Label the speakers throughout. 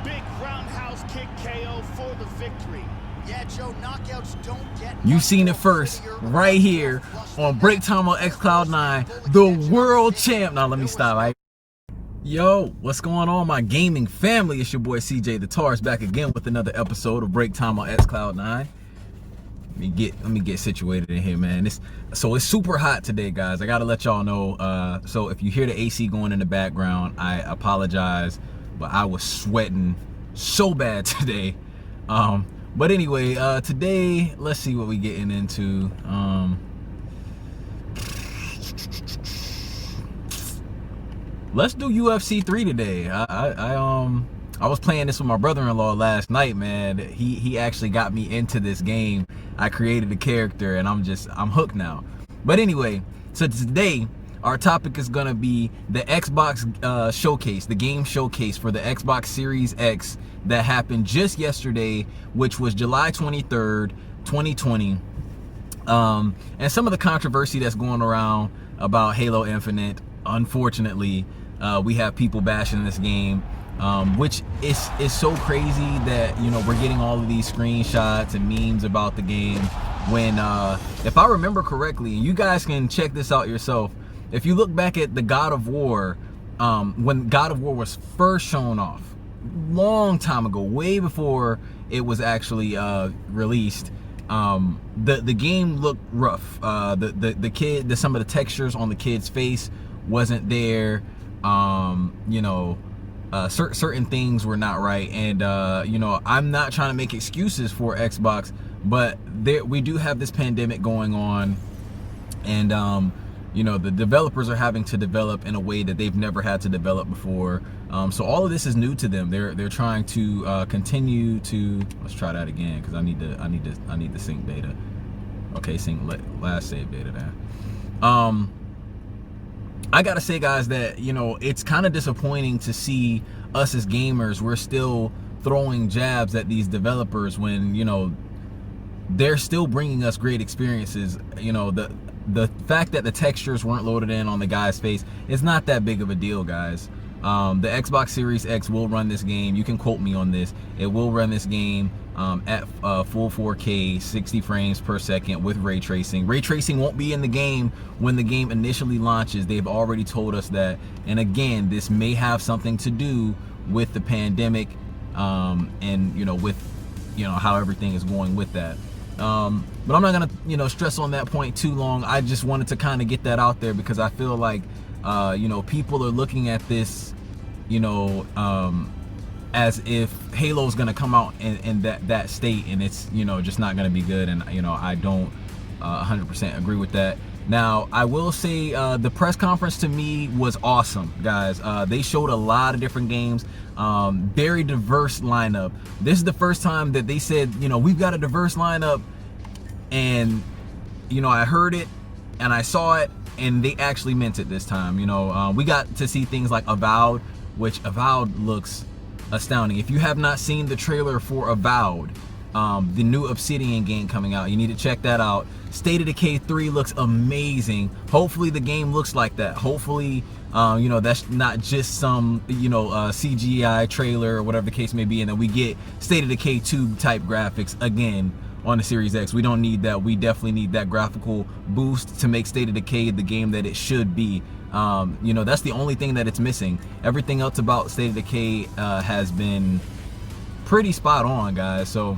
Speaker 1: Big roundhouse kick KO for the victory.
Speaker 2: Yeah, Joe, knockouts don't get...
Speaker 3: You've seen it first, right here on Break Time on xCloud9, the world champ. Now let me stop. Yo, what's going on, my gaming family? It's your boy CJ the Tars back again with another episode of Break Time on xCloud9. Let me get situated in here, man. So it's super hot today, guys. I gotta let y'all know. So if you hear the AC going in the background, I apologize, but I was sweating so bad today. But anyway, today, let's see what we getting into. Let's do UFC 3 today. I was playing this with my brother-in-law last night, man. He actually got me into this game. I created a character and I'm hooked now. But anyway, so today our topic is gonna be the Xbox showcase, the game showcase for the Xbox Series X that happened just yesterday, which was July 23rd, 2020. And some of the controversy that's going around about Halo Infinite. Unfortunately, we have people bashing this game, which is so crazy that, you know, we're getting all of these screenshots and memes about the game when, if I remember correctly, you guys can check this out yourself. If you look back at the God of War, when God of War was first shown off, long time ago, way before it was actually released, the game looked rough. Some of the textures on the kid's face wasn't there. You know, certain things were not right, and you know, I'm not trying to make excuses for Xbox, but we do have this pandemic going on, and you know, the developers are having to develop in a way that they've never had to develop before. So all of this is new to them. They're trying to continue to, let's try that again, because I need the sync data. Okay, sync last save data there. I gotta say, guys, that, you know, it's kind of disappointing to see us as gamers, we're still throwing jabs at these developers when, you know, they're still bringing us great experiences. You know, the fact that the textures weren't loaded in on the guy's face is not that big of a deal, guys. The Xbox Series X will run this game. You can quote me on this. It will run this game at full 4K, 60 frames per second with ray tracing. Ray tracing won't be in the game when the game initially launches. They've already told us that. And again, this may have something to do with the pandemic, and, you know, with, you know, how everything is going with that. But I'm not gonna, you know, stress on that point too long. I just wanted to kind of get that out there because I feel like, you know, people are looking at this, you know, as if Halo's gonna come out in that state, and it's, you know, just not gonna be good. And, you know, I don't 100% agree with that. Now, I will say the press conference to me was awesome, guys. They showed a lot of different games, very diverse lineup. This is the first time that they said, you know, we've got a diverse lineup, and, you know, I heard it and I saw it, and they actually meant it this time. You know, we got to see things like Avowed, which Avowed looks astounding. If you have not seen the trailer for Avowed, the new Obsidian game coming out, you need to check that out. State of Decay 3 looks amazing. Hopefully the game looks like that. Hopefully, you know, that's not just some, you know, CGI trailer or whatever the case may be, and that we get State of Decay 2 type graphics again on the Series X. We don't need that. We definitely need that graphical boost to make State of Decay the game that it should be. You know, that's the only thing that it's missing. Everything else about State of Decay has been pretty spot on, guys. So,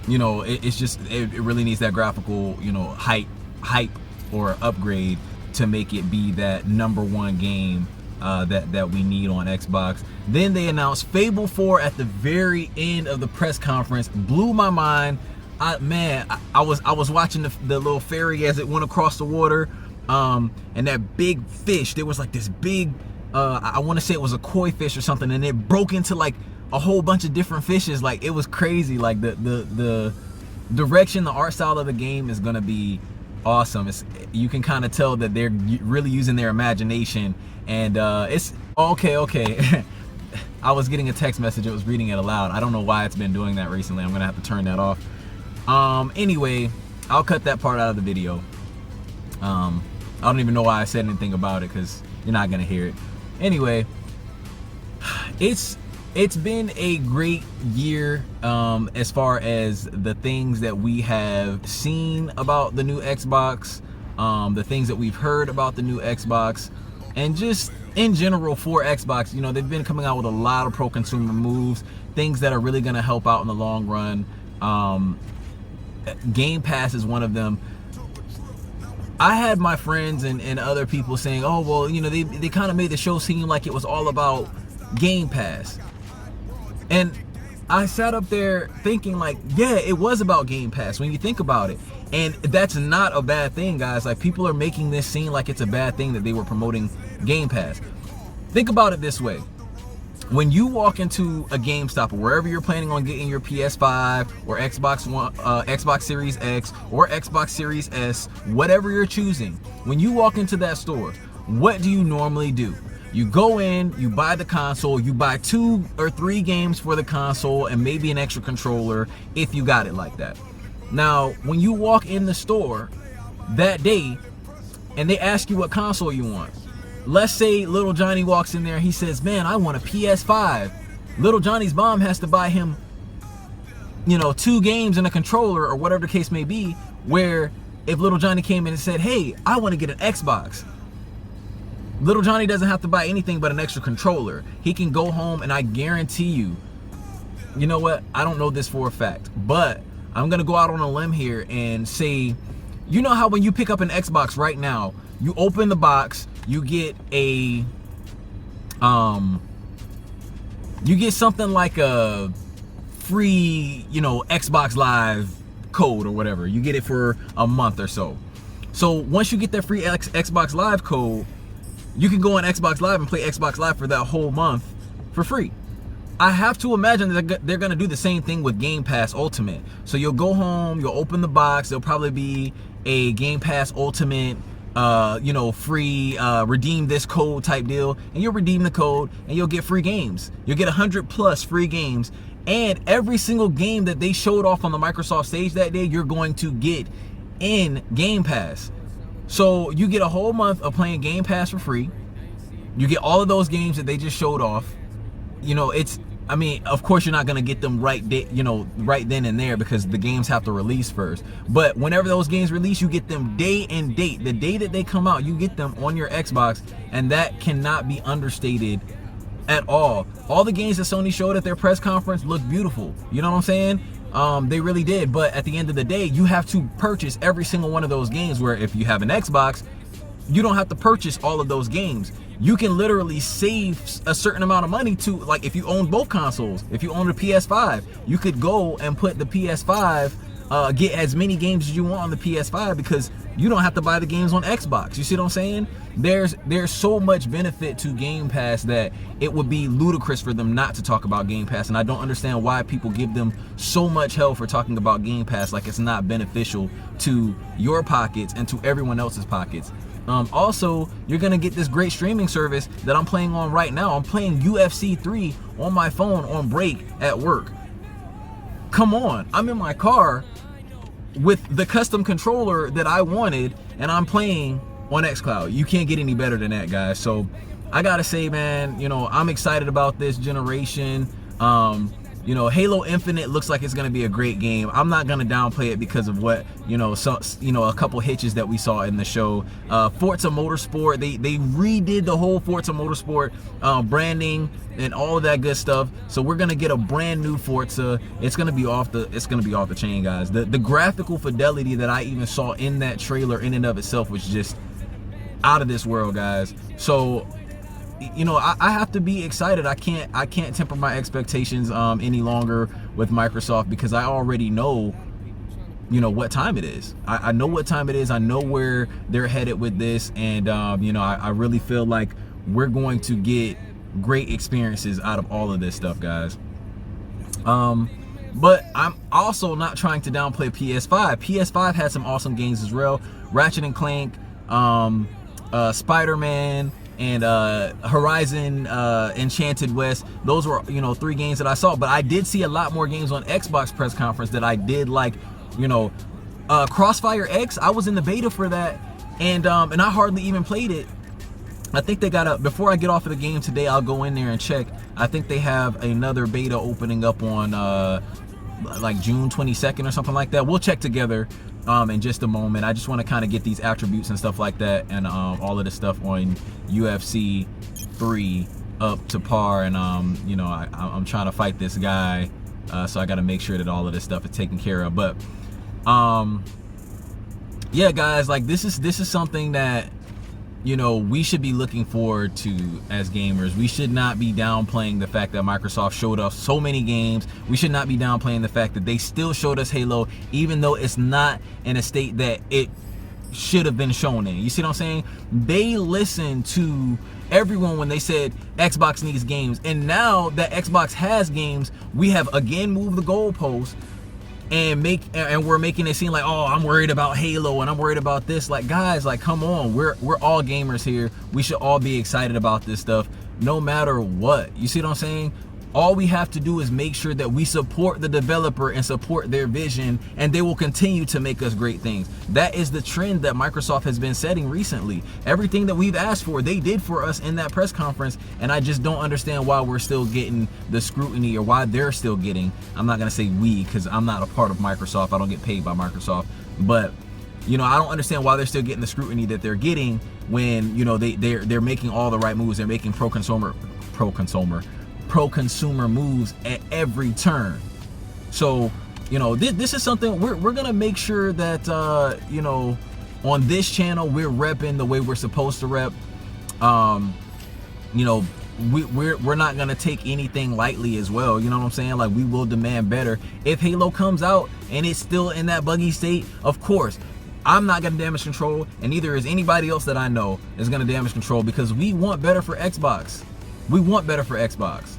Speaker 3: you know, it's just, it really needs that graphical, you know, hype or upgrade to make it be that #1 game that we need on Xbox. Then they announced Fable 4 at the very end of the press conference. Blew my mind. I was watching the little ferry as it went across the water, and that big fish, there was like this big, I want to say it was a koi fish or something, and it broke into like a whole bunch of different fishes. Like, it was crazy. Like, the direction, the art style of the game is gonna be awesome. You can kind of tell that they're really using their imagination, and it's okay. I was getting a text message, it was reading it aloud. I don't know why it's been doing that recently. I'm gonna have to turn that off. Anyway, I'll cut that part out of the video. I don't even know why I said anything about it, because you're not gonna hear it. Anyway, it's been a great year as far as the things that we have seen about the new Xbox, the things that we've heard about the new Xbox, and just in general for Xbox. You know, they've been coming out with a lot of pro-consumer moves, things that are really going to help out in the long run. Game Pass is one of them. I had my friends and other people saying, oh, well, you know, they kind of made the show seem like it was all about Game Pass. And I sat up there thinking like, yeah, it was about Game Pass when you think about it. And that's not a bad thing, guys. Like, people are making this seem like it's a bad thing that they were promoting Game Pass. Think about it this way. When you walk into a GameStop or wherever you're planning on getting your PS5 or Xbox One, Xbox Series X or Xbox Series S, whatever you're choosing, when you walk into that store, what do you normally do? You go in, you buy the console, you buy 2 or 3 games for the console and maybe an extra controller if you got it like that. Now, when you walk in the store that day and they ask you what console you want, let's say little Johnny walks in there, he says, man, I want a PS5. Little Johnny's mom has to buy him, you know, 2 games and a controller or whatever the case may be, where if little Johnny came in and said, hey, I want to get an Xbox, little Johnny doesn't have to buy anything but an extra controller. He can go home, and I guarantee you know what? I don't know this for a fact, but I'm going to go out on a limb here and say, you know how when you pick up an Xbox right now, you open the box, you get a, you get something like a free, you know, Xbox Live code or whatever. You get it for a month or so. So once you get that free Xbox Live code, you can go on Xbox Live and play Xbox Live for that whole month for free. I have to imagine that they're going to do the same thing with Game Pass Ultimate. So you'll go home, you'll open the box, there'll probably be a Game Pass Ultimate, you know, free, redeem this code type deal, and you'll redeem the code and you'll get free games. You'll get 100+ free games, and every single game that they showed off on the Microsoft stage that day, you're going to get in Game Pass. So you get a whole month of playing Game Pass for free. You get all of those games that they just showed off. You know, I mean, of course you're not going to get them right then and there, because the games have to release first. But whenever those games release, you get them day and date. The day that they come out, you get them on your Xbox, and that cannot be understated at all. All the games that Sony showed at their press conference look beautiful. You know what I'm saying? They really did. But at the end of the day, you have to purchase every single one of those games, where if you have an Xbox, you don't have to purchase all of those games. You can literally save a certain amount of money to, like, if you own both consoles, if you own a PS5, you could go and put the PS5, get as many games as you want on the PS5, because you don't have to buy the games on Xbox. You see what I'm saying? There's so much benefit to Game Pass that it would be ludicrous for them not to talk about Game Pass. And I don't understand why people give them so much hell for talking about Game Pass like it's not beneficial to your pockets and to everyone else's pockets. Also, you're gonna get this great streaming service that I'm playing on right now. I'm playing UFC 3 on my phone on break at work. Come on, I'm in my car with the custom controller that I wanted, and I'm playing on xCloud. You can't get any better than that, guys. So I gotta say, man, you know, I'm excited about this generation. You know, Halo Infinite looks like it's going to be a great game. I'm not going to downplay it because of what, you know, a couple hitches that we saw in the show. Forza Motorsport, they redid the whole Forza Motorsport branding and all of that good stuff. So we're going to get a brand new Forza. It's going to be off the chain, guys. The graphical fidelity that I even saw in that trailer in and of itself was just out of this world, guys. So, you know, I have to be excited. I can't temper my expectations any longer with Microsoft, because I already know, you know, what time it is. I know what time it is. I know where they're headed with this, and you know, I really feel like we're going to get great experiences out of all of this stuff, guys. But I'm also not trying to downplay PS5. PS5 had some awesome games as well. Ratchet & Clank, Spider-Man, and Horizon Enchanted West. Those were, you know, 3 games that I saw. But I did see a lot more games on Xbox press conference that I did like. You know, Crossfire X, I was in the beta for that, and I hardly even played it. I think they got before I get off of the game today, I'll go in there and check. I think they have another beta opening up on like June 22nd or something like that. We'll check together in just a moment. I just want to kind of get these attributes and stuff like that, and all of this stuff on UFC 3 up to par. And you know, I'm trying to fight this guy, so I got to make sure that all of this stuff is taken care of. But yeah, guys, like this is something that, you know, we should be looking forward to as gamers. We should not be downplaying the fact that Microsoft showed us so many games. We should not be downplaying the fact that they still showed us Halo, even though it's not in a state that it should have been shown in. You see what I'm saying? They listened to everyone when they said Xbox needs games, and now that Xbox has games, we have again moved the goalpost and we're making it seem like, oh, I'm worried about Halo and I'm worried about this. Like, guys, like, come on, we're all gamers here. We should all be excited about this stuff no matter what. You see what I'm saying? All we have to do is make sure that we support the developer and support their vision, and they will continue to make us great things. That is the trend that Microsoft has been setting recently. Everything that we've asked for, they did for us in that press conference, and I just don't understand why we're still getting the scrutiny, or why they're still getting, I'm not gonna say we, because I'm not a part of Microsoft, I don't get paid by Microsoft, but you know, I don't understand why they're still getting the scrutiny that they're getting when, you know, they're making all the right moves. They're making pro-consumer moves at every turn. So, you know, this is something we're gonna make sure that you know, on this channel we're repping the way we're supposed to rep. You know, we're not gonna take anything lightly as well. You know what I'm saying? Like, we will demand better. If Halo comes out and it's still in that buggy state, of course I'm not gonna damage control, and neither is anybody else that I know is gonna damage control, because we want better for Xbox. We want better for Xbox.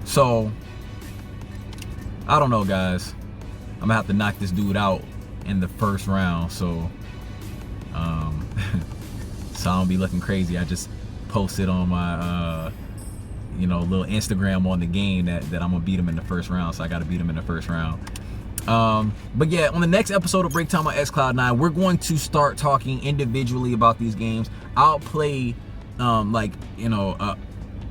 Speaker 3: So, I don't know, guys. I'm gonna have to knock this dude out in the first round. So, so I don't be looking crazy. I just posted on my, you know, little Instagram on the game that I'm gonna beat him in the first round. So I gotta beat him in the first round. But yeah, on the next episode of Break Time on xCloud9, we're going to start talking individually about these games. I'll play, like, you know,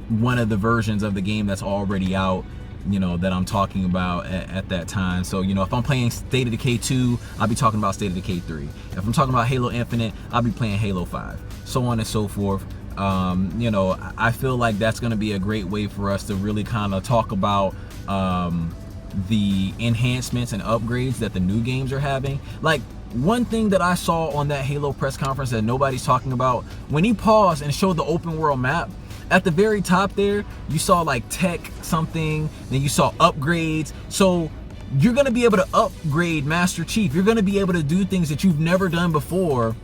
Speaker 3: one of the versions of the game that's already out, you know, that I'm talking about at that time. So, you know, if I'm playing State of Decay 2, I'll be talking about State of Decay 3. If I'm talking about Halo Infinite, I'll be playing Halo 5, so on and so forth. You know, I feel like that's going to be a great way for us to really kind of talk about the enhancements and upgrades that the new games are having. Like, one thing that I saw on that Halo press conference that nobody's talking about, when he paused and showed the open world map, at the very top there, you saw like tech something, then you saw upgrades. So you're going to be able to upgrade Master Chief. You're going to be able to do things that you've never done before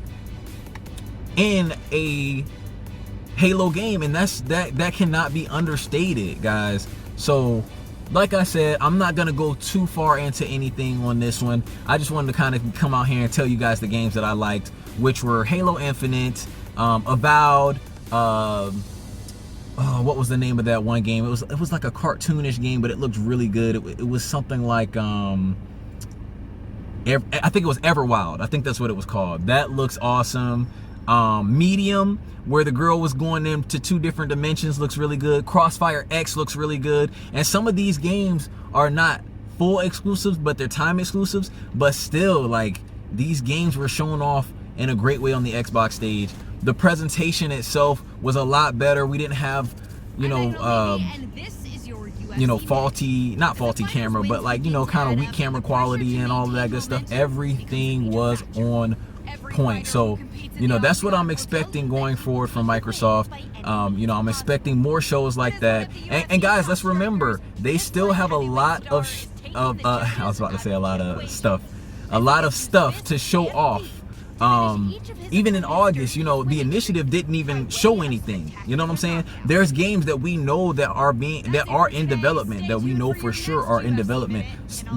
Speaker 3: in a Halo game, and that cannot be understated, guys. So, like I said, I'm not gonna go too far into anything on this one. I just wanted to kind of come out here and tell you guys the games that I liked, which were Halo Infinite, Avowed, what was the name of that one game? It was like a cartoonish game, but it looked really good. It was something like I think it was Everwild. I think that's what it was called. That looks awesome. Medium, where the girl was going into 2 different dimensions, looks really good. Crossfire X looks really good. And some of these games are not full exclusives, but they're time exclusives. But still, like, these games were shown off in a great way on the Xbox stage. The presentation itself was a lot better. We didn't have, you know, not faulty camera, but like, you know, kind of weak camera quality and all of that good stuff. Everything was on point. So, you know, that's what I'm expecting going forward from Microsoft. You know, I'm expecting more shows like that. And guys, let's remember, they still have a lot of I was about to say a lot of stuff to show off. Even in August, you know, the initiative didn't even show anything. You know what I'm saying? There's games that we know that are in development, that we know for sure are in development.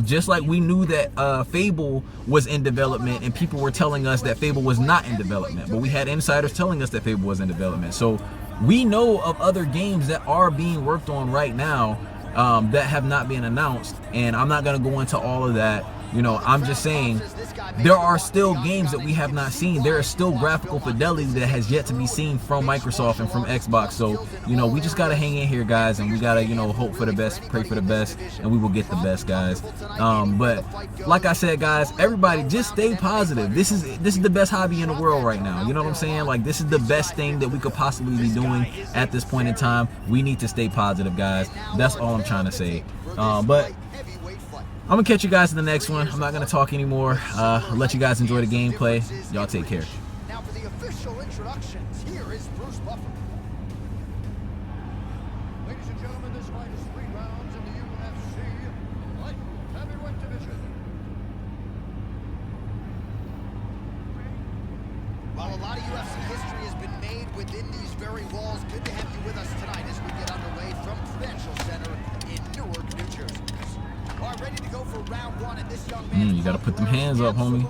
Speaker 3: Just like we knew that Fable was in development, and people were telling us that Fable was not in development, but we had insiders telling us that Fable was in development. So we know of other games that are being worked on right now that have not been announced, and I'm not going to go into all of that. You know, I'm just saying there are still games that we have not seen. There is still graphical fidelity that has yet to be seen from Microsoft and from Xbox. So, you know, we just got to hang in here, guys, and we got to, you know, hope for the best, pray for the best, and we will get the best, guys. But like I said, guys, everybody just stay positive. This is the best hobby in the world right now. You know what I'm saying? Like, this is the best thing that we could possibly be doing at this point in time. We need to stay positive, guys. That's all I'm trying to say. But I'm gonna catch you guys in the next one. I'm not gonna talk anymore. I'll let you guys enjoy the gameplay. Y'all take care.
Speaker 2: Now for the official introductions, here is Bruce Buffer.
Speaker 4: Ladies and gentlemen, this fight is 3 rounds in the UFC light heavyweight division.
Speaker 2: While a lot of UFC history has been made within these very walls, good to have you with us tonight as we get underway from Prudential Center in Newark, New Jersey. All right, ready to go for round 1, and this young man
Speaker 3: You gotta put them hands up, homie.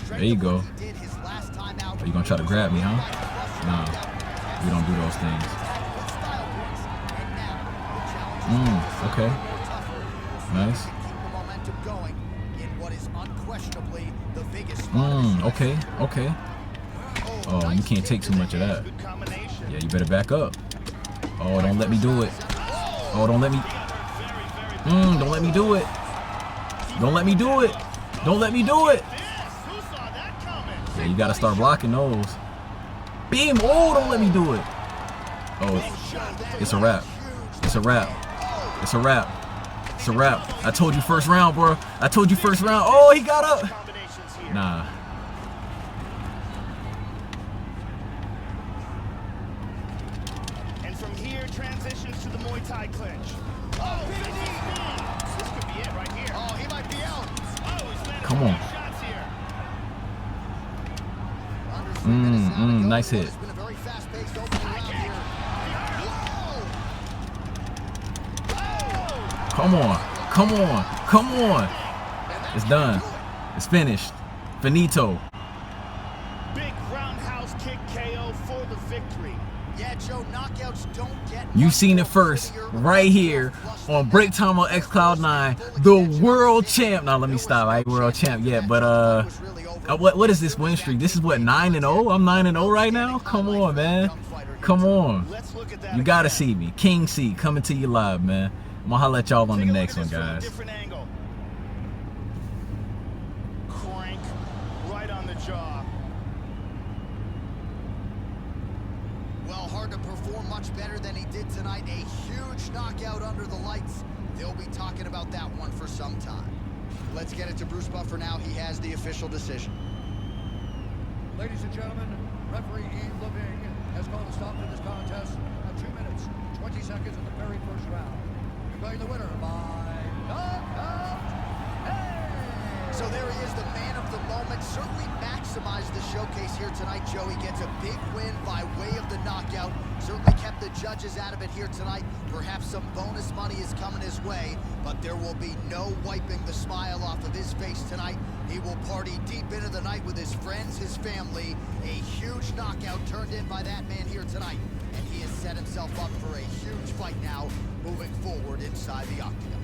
Speaker 3: There you go. Are you gonna try to grab me, huh? Nah, we don't do those things. Okay. Nice. Okay. Oh, you can't take too much of that. Yeah, you better back up. Oh, don't let me do it. Oh, don't let me. Don't let me do it. Don't let me do it. Don't let me do it. Yeah, you gotta start blocking those. Beam. Oh, don't let me do it. Oh, it's a wrap. It's a wrap. It's a wrap. It's a wrap. I told you first round, bro. I told you first round. Oh, he got up. Nah.
Speaker 1: And from here, transitions to the Muay Thai clinch. Oh, this could be it right here.
Speaker 2: Oh, he might be out.
Speaker 1: Oh, he's landing
Speaker 3: Come on.
Speaker 1: shots here.
Speaker 3: Nice hit.
Speaker 2: It's been a very fast-paced opening round here. Whoa!
Speaker 3: Come on. Come on. Come on. It's done. It's finished. Finito.
Speaker 1: Big roundhouse kick KO for the victory.
Speaker 2: Yeah, Joe, knockouts don't get.
Speaker 3: You've seen it first, right here on Break Time on xCloud9. The world champ. Now let me stop. I ain't world champ yet, but what is this win streak? This is what, 9-0? I'm 9-0 right now. Come on, man. Come on.
Speaker 1: Let's look at that.
Speaker 3: You gotta see me. King C coming to you live, man. I'm gonna holler at y'all on the next one, guys.
Speaker 1: Different angle. Crank right on the jaw.
Speaker 2: Well, hard to perform much better than he did tonight. A huge knockout under the lights. They'll be talking about that one for some time. Let's get it to Bruce Buffer now. He has the official decision.
Speaker 4: Ladies and gentlemen, referee Yves Leving has called a stop to this contest at 2 minutes, 20 seconds in the very first round. Declaring the winner by knockout. Hey!
Speaker 2: So there he is, the man of the moment. Certainly maximized the showcase here tonight, Joe. He gets a big win by way of the knockout. Certainly kept the judges out of it here tonight. Perhaps some bonus money is coming his way, but there will be no wiping the smile off of his face tonight. He will party deep into the night with his friends, his family. A huge knockout turned in by that man here tonight. And he has set himself up for a huge fight now, moving forward inside the octagon.